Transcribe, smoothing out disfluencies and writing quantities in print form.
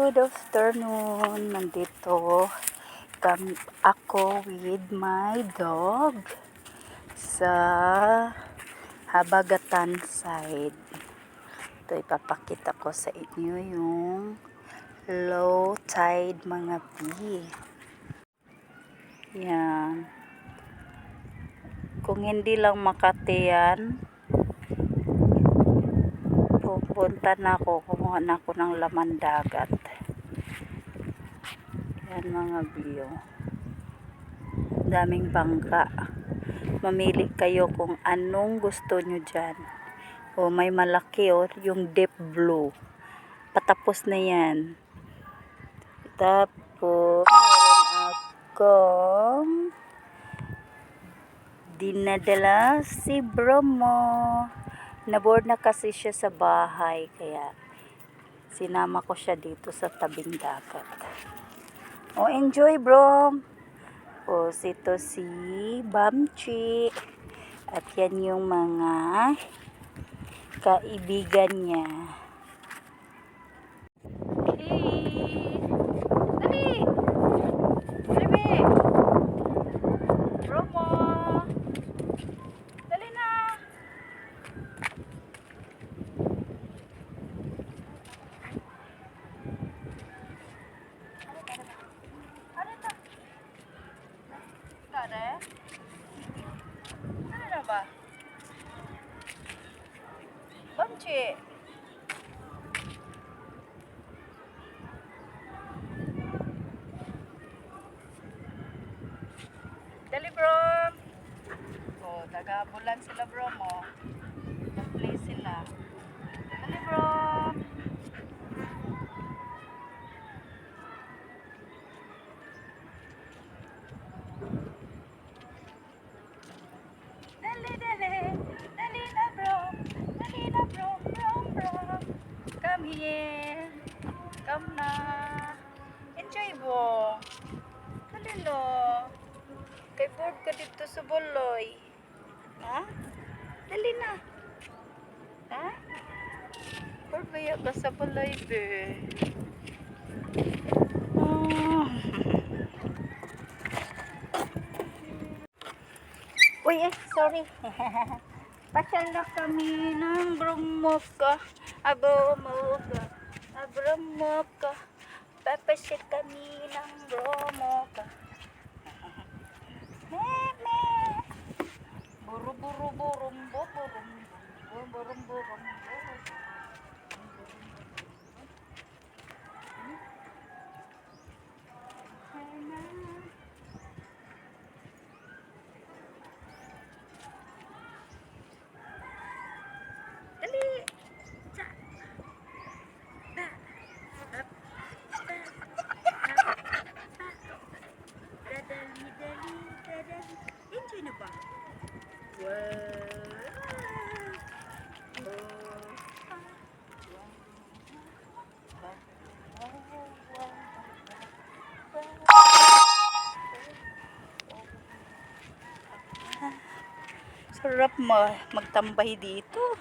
Good afternoon. Nandito ako with my dog sa Habagatan side. Ito ipapakita ko sa inyo yung low tide mga bee. Yan. Kung hindi lang Makati yan, pupunta na ako, kumuha na ako ng laman dagat. Yan mga biyo. Daming bangka. Mamili kayo kung anong gusto nyo dyan. O may malaki yung deep blue. Patapos na yan. Tapos, meron akong dinadala si Bromo. Naboard na kasi siya sa bahay, kaya sinama ko siya dito sa tabing dagat. O, enjoy bro! O, ito si Bamchi. At yan yung mga kaibigan niya. Okay. Dali! Dali! Bromo! Dali na! Ano ba? Bamchi! Dali bro! Oh, taga-bulan sila bro mo. Nag-play sila. Dali bro! Dali, dali! Dali na bro! Dali na bro! Bro! Come here! Come na! Enjoy bro! Dali lo! Kay board ka dito sa buloy. Ha? Dali na! Ha? Board ba ka sa buloy be? Oh. Uy, sorry. Pasyal na kami ng Bromoka. Bromoka. Papasyal kami ng Bromoka. Meme. Buru-buru burumbo burumbo burumbo burumbo. Enjoy na ba? Sarap magtambay dito.